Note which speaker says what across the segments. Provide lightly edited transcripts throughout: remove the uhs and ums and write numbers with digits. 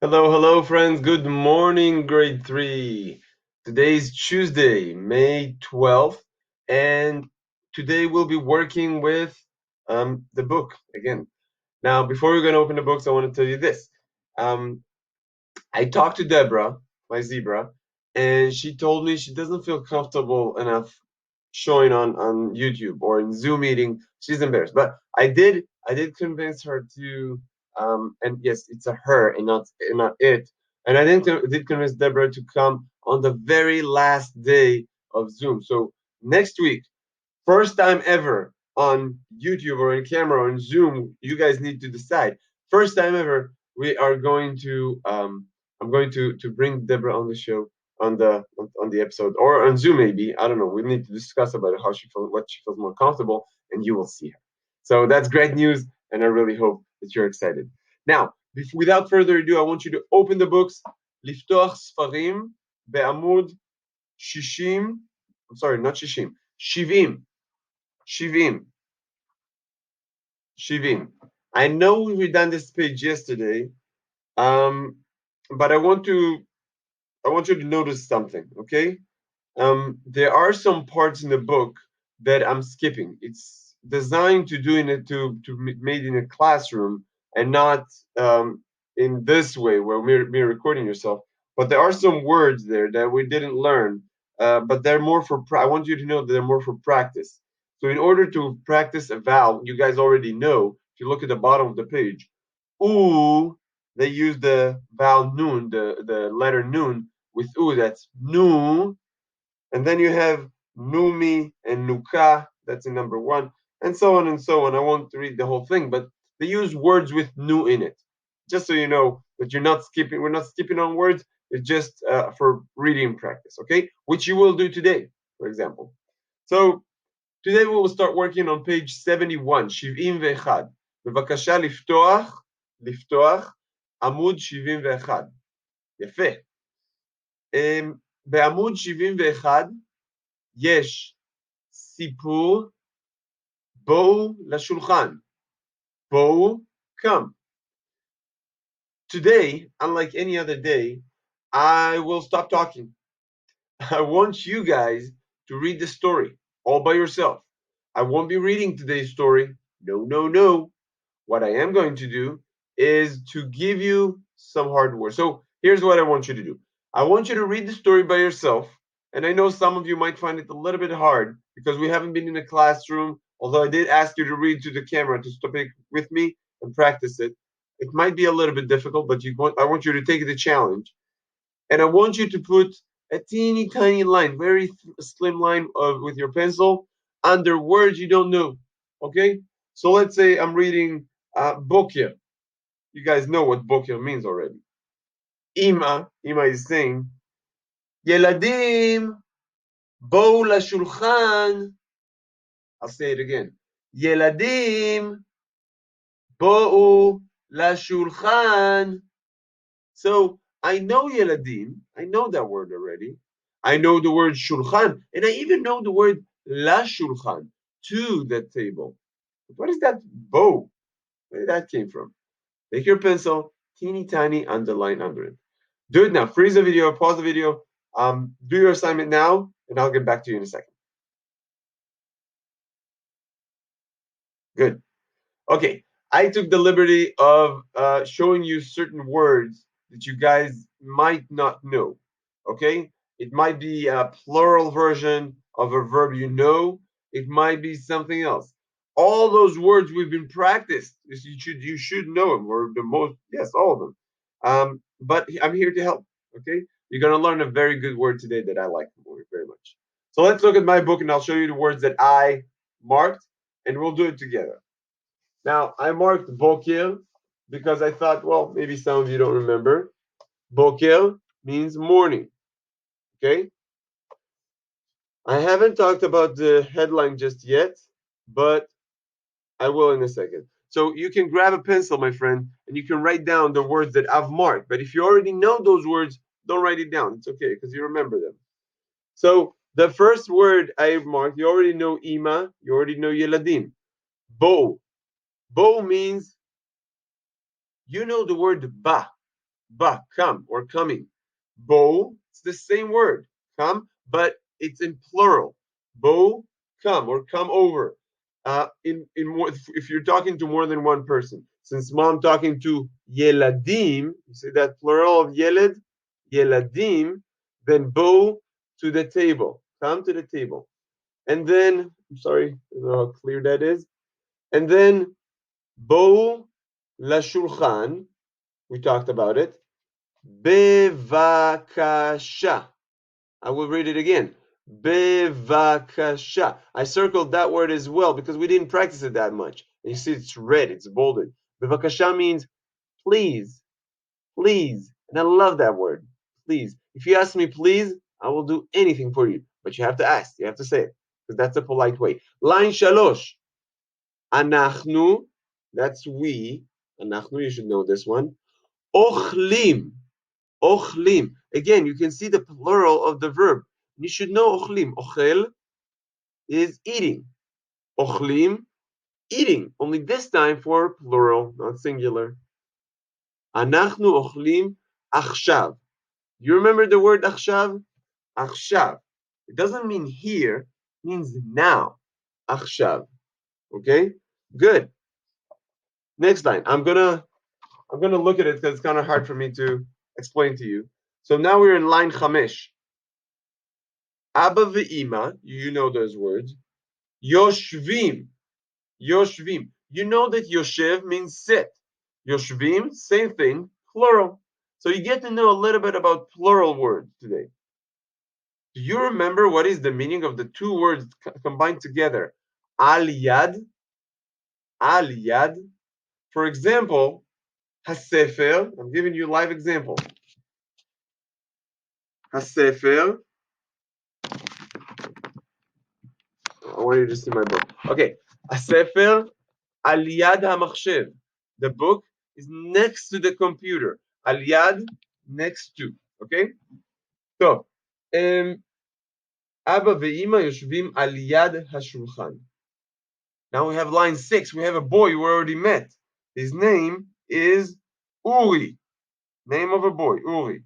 Speaker 1: Hello, hello, friends. Good morning, grade 3. Today's Tuesday, May 12th, and today we'll be working with the book again. Now, before we're going to open the books, I want to tell you this. Um, I talked to Deborah, my zebra, and she told me she doesn't feel comfortable enough showing on YouTube or in Zoom meeting. She's embarrassed, but I did convince her to and yes, it's a her and not it. And I did convince Deborah to come on the very last day of Zoom. So next week, first time ever on YouTube or in camera or in Zoom, you guys need to decide. First time ever, we are going to I'm going to bring Deborah on the show on the episode or on Zoom maybe. I don't know. We need to discuss about it, how she feels, what she feels more comfortable, and you will see her. So that's great news, and I really hope that you're excited. Now, without further ado, I want you to open the books. לפתוח ספרים בעמוד 60, I'm sorry, not 60, 70. Shivim. Shivim. I know we've done this page yesterday, um, but I want you to notice something, okay? There are some parts in the book that I'm skipping. It's designed to do in it to made in a classroom and not in this way where we're recording yourself. But there are some words there that we didn't learn, but they're more for. I want you to know that they're more for practice. So in order to practice a vowel, you guys already know. If you look at the bottom of the page, ooh, they use the vowel noon, the letter noon with ooh. That's nu, and then you have Numi and Nuka, that's in number one, and so on and so on. I won't read the whole thing, but they use words with nu in it. Just so you know that we're not skipping on words, it's just for reading practice, okay? Which you will do today, for example. So today we will start working on page 71, 71. בבקשה לפתוח עמוד 71. יפה. בעמוד 71 יש סיפור בואו לשולחן. בואו, come. Today, unlike any other day, I will stop talking. I want you guys to read the story all by yourself. I won't be reading today's story. No, no, no. What I am going to do is to give you some hard work. So here's what I want you to do. I want you to read the story by yourself. And I know some of you might find it a little bit hard because we haven't been in a classroom. Although I did ask you to read to the camera to stop it with me and practice it. It might be a little bit difficult, but I want you to take the challenge. And I want you to put a teeny tiny line, very slim line with your pencil under words you don't know. Okay? So let's say I'm reading Bokia. You guys know what Bokia means already. Ima is saying, Yeladim, בואו לשולחן. I'll say it again. Yeladim, בואו לשולחן. So I know Yeladim. I know that word already. I know the word shulchan, and I even know the word la shulchan, to the table. What is that bow? Where did that came from? Take your pencil, teeny tiny underline under it. Do it now. Freeze the video, pause the video. Do your assignment now, and I'll get back to you in a second. Good. Okay. I took the liberty of showing you certain words that you guys might not know. Okay? It might be a plural version of a verb you know. It might be something else. All those words we've been practiced. You should know them, or the most, yes, all of them. But I'm here to help. Okay? You're gonna learn a very good word today that I like very much. So let's look at my book, and I'll show you the words that I marked, and we'll do it together. Now, I marked Boker because I thought, well, maybe some of you don't remember. Boker means morning. Okay? I haven't talked about the headline just yet, but I will in a second. So you can grab a pencil, my friend, and you can write down the words that I've marked. But if you already know those words, don't write it down. It's okay because you remember them. So the first word I marked, you already know Ima, you already know Yeladim. Bo. Bo means, you know the word ba. Ba, come, or coming. Bo, it's the same word, come, but it's in plural. Bo, come, or come over. In more, if you're talking to more than one person, since mom talking to yeladim, you see that plural of yeled, yeladim, then bo to the table, come to the table, and then I'm sorry, I don't know how clear that is, and then bo la shulchan, we talked about it. Bevakasha. I will read it again. Bevakasha. I circled that word as well because we didn't practice it that much. And you see, it's red, it's bolded. Bevakasha means please, please. And I love that word, please. If you ask me please, I will do anything for you. But you have to ask, you have to say it, because that's a polite way. Line shalosh. Anachnu, that's we. Anachnu, you should know this one. Ochlim. Ochlim. Again, you can see the plural of the verb. You should know ochlim. Ochel is eating. Ochlim, eating. Only this time for plural, not singular. Anachnu ochlim achshav. You remember the word achshav? Achshav. It doesn't mean here, it means now. Achshav. Okay? Good. Next line. I'm gonna look at it because it's kind of hard for me to explain to you. So now we're in line chamesh. Abba ve'ima, you know those words. Yoshvim, yoshvim. You know that yoshev means sit. Yoshvim, same thing, plural. So you get to know a little bit about plural words today. Do you remember what is the meaning of the two words combined together? Al yad, al yad. For example, hasefer. I'm giving you a live example. Hasefer. I want you to see my book. Okay, hasefer al yad hamachshev. The book is next to the computer. Al yad, next to. Okay? So, Abba ve'ima yoshvim al yad hashulchan. Now we have line 6. We have a boy we already met. His name is Uri. Name of a boy, Uri.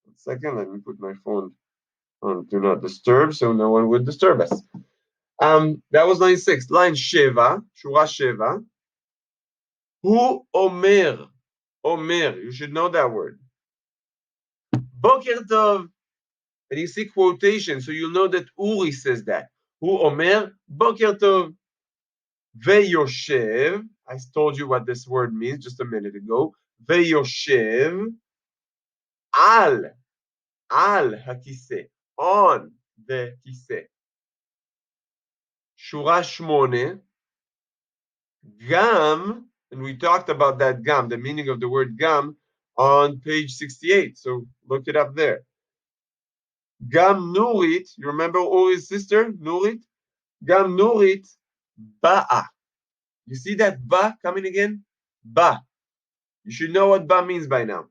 Speaker 1: 1 second, let me put my phone on do not disturb so no one would disturb us. That was line 6. Line Sheva, Shura Sheva. Hu Omer. Omer, you should know that word. Boker Tov. And you see quotation, so you'll know that Uri says that. Hu Omer, Boker Tov. Veyoshev. I told you what this word means just a minute ago. Veyoshev. Al hakise. On the kise. Shura Shmone. Gam, and we talked about that gam, the meaning of the word gam, on page 68. So look it up there. Gam Nurit, you remember Uri's sister, Nurit? Gam Nurit, ba'a. You see that ba coming again? Ba. You should know what ba means by now.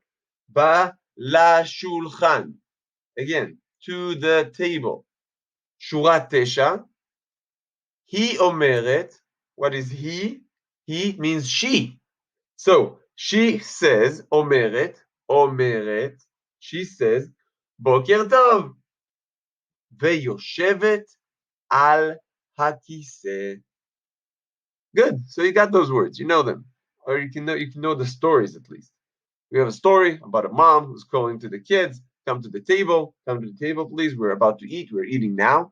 Speaker 1: Ba la shulchan. Again, to the table. Shura tesha. He omeret. What is he? He means she. So she says, omeret, she says, boker tov, veyoshevet al hakise. Good. So you got those words, you know them, or you can know the stories at least. We have a story about a mom who's calling to the kids, come to the table, please. We're about to eat. We're eating now.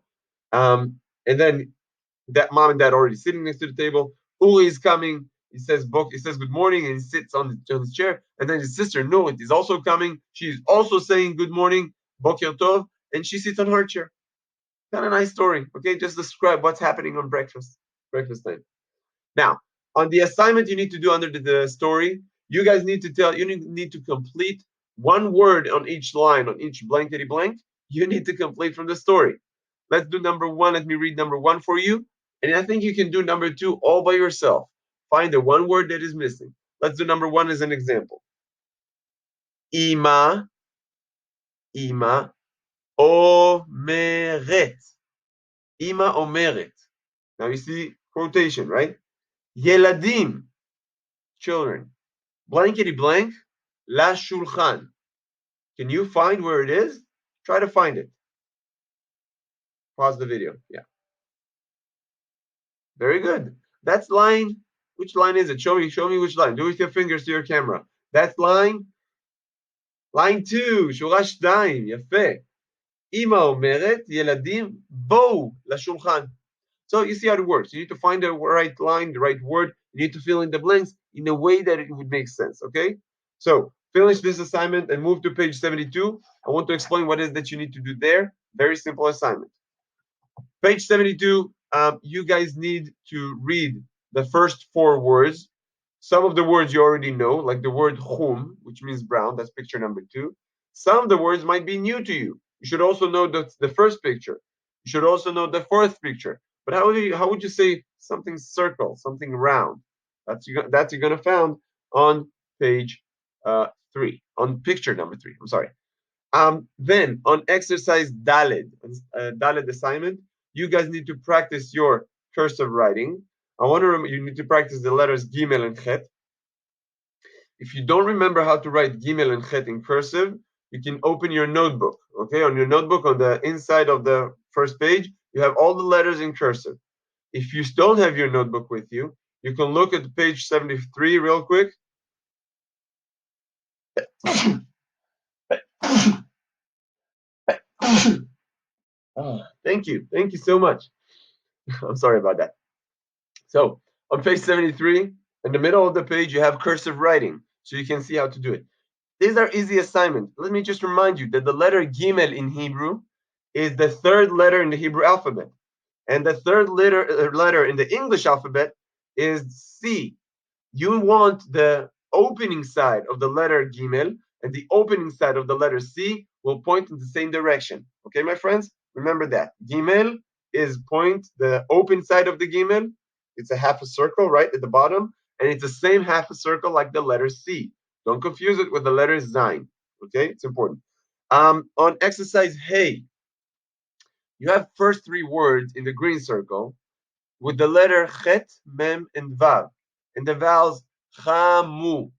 Speaker 1: And then that mom and dad already sitting next to the table. Uri is coming. He says good morning, and he sits on his chair. And then his sister Nurit is also coming. She's also saying good morning, Boker Tov, and she sits on her chair. Kind of nice story. Okay, just describe what's happening on breakfast time. Now, on the assignment you need to do under the story, you guys need to complete one word on each line, on each blankety blank. You need to complete from the story. Let's do number 1. Let me read number 1 for you. And I think you can do number 2 all by yourself. Find the one word that is missing. Let's do number 1 as an example. Ima omeret. Ima omeret. Now you see quotation, right? Yeladim, children. Blankety blank, לשולחן. Can you find where it is? Try to find it. Pause the video. Yeah. Very good. That's line. Which line is it? Show me which line. Do it with your fingers to your camera. That's line 2, שורה 2. יפה. אמא אומרת, ילדים, בואו לשולחן. So you see how it works. You need to find the right line, the right word. You need to fill in the blanks in a way that it would make sense, okay? So finish this assignment and move to page 72. I want to explain what it is that you need to do there. Very simple assignment. Page 72, you guys need to read the first 4 words. Some of the words you already know, like the word chum, which means brown. That's picture number 2. Some of the words might be new to you. You should also know the first picture. You should also know the 4th picture. But how would you say something circle, something round? That's you're gonna find on page 3, on picture number 3. I'm sorry. Then on exercise Daled, Daled assignment, you guys need to practice your cursive writing. You need to practice the letters Gimel and Chet. If you don't remember how to write Gimel and Chet in cursive, you can open your notebook. Okay, on your notebook, on the inside of the first page, you have all the letters in cursive. If you don't have your notebook with you, you can look at page 73 real quick. Thank you so much. I'm sorry about that. So on page 73, in the middle of the page, you have cursive writing, so you can see how to do it. These are easy assignments. Let me just remind you that the letter Gimel in Hebrew is the 3rd letter in the Hebrew alphabet. And the 3rd letter in the English alphabet is C. You want the opening side of the letter Gimel and the opening side of the letter C will point in the same direction. Okay, my friends? Remember that. Gimel is the open side of the Gimel. It's a half a circle right at the bottom. And it's the same half a circle like the letter C. Don't confuse it with the letter Zayin. Okay, it's important. On exercise Hey, you have first 3 words in the green circle with the letter Chet, Mem, and Vav. And the vowels Chamu,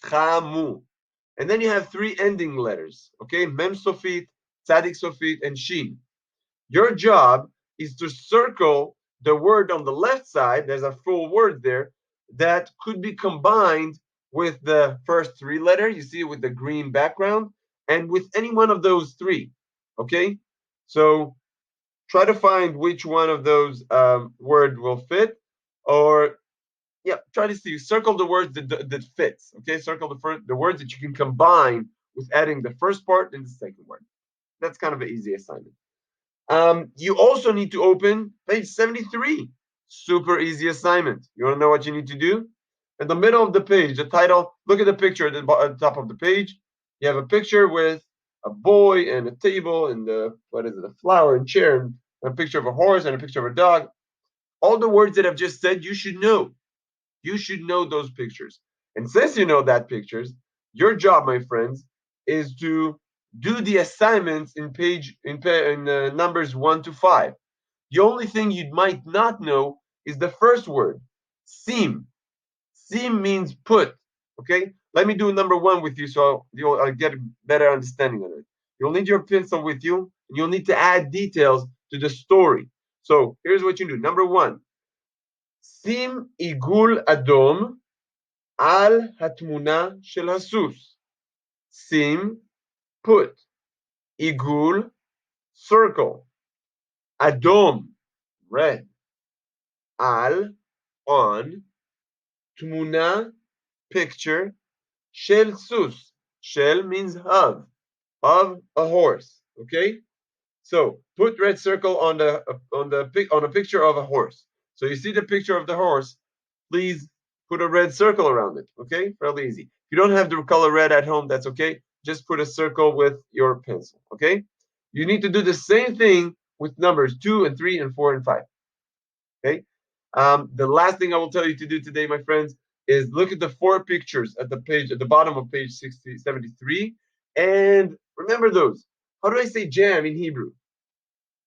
Speaker 1: Chamu. And then you have 3 ending letters, okay? Mem Sofit, Tzadik Sofit, and Shin. Your job is to circle the word on the left side, there's a full word there, that could be combined with the first 3 letters, you see it with the green background, and with any one of those 3, okay? So try to find which one of those word will fit, or try to see, circle the words that fits, okay? Circle the words that you can combine with adding the first part and the second word. That's kind of an easy assignment. You also need to open page 73. Super easy assignment. You want to know what you need to do? In the middle of the page, the title, look at the picture at the top of the page. You have a picture with a boy and a table and a flower and chair, and a picture of a horse and a picture of a dog. All the words that I've just said, you should know. You should know those pictures. And since you know that pictures, your job, my friends, is to do the assignments in numbers 1 to 5. The only thing you might not know is the first word, sim. Sim means put. Okay, let me do number 1 with you so you'll get a better understanding of it. You'll need your pencil with you, and you'll need to add details to the story. So here's what you do. Number 1, sim igul adom על התמונה של הסוס. שים, put. עיגול, circle. אדום, red. על, on. תמונה, picture. של סוס. של means of a horse. Okay? So put red circle on a picture of a horse. So you see the picture of the horse, please put a red circle around it. Okay, fairly easy. If you don't have the color red at home, that's okay. Just put a circle with your pencil. Okay, you need to do the same thing with numbers 2 and 3 and 4 and 5. Okay, the last thing I will tell you to do today, my friends, is look at the 4 pictures at the bottom of page 73, and remember those. How do I say jam in Hebrew?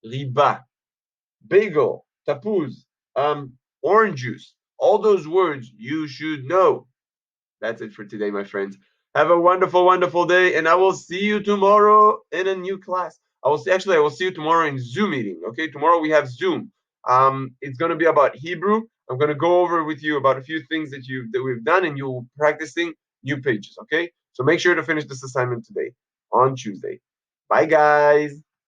Speaker 1: Riba, bagel, tapuz, orange juice. All those words you should know. That's it for today, my friends. Have a wonderful, wonderful day, and I will see you tomorrow in a new class. I will see you tomorrow in Zoom meeting. Okay, tomorrow we have Zoom. It's gonna be about Hebrew. I'm gonna go over with you about a few things that we've done, and you're practicing new pages. Okay, so make sure to finish this assignment today on Tuesday. Bye, guys.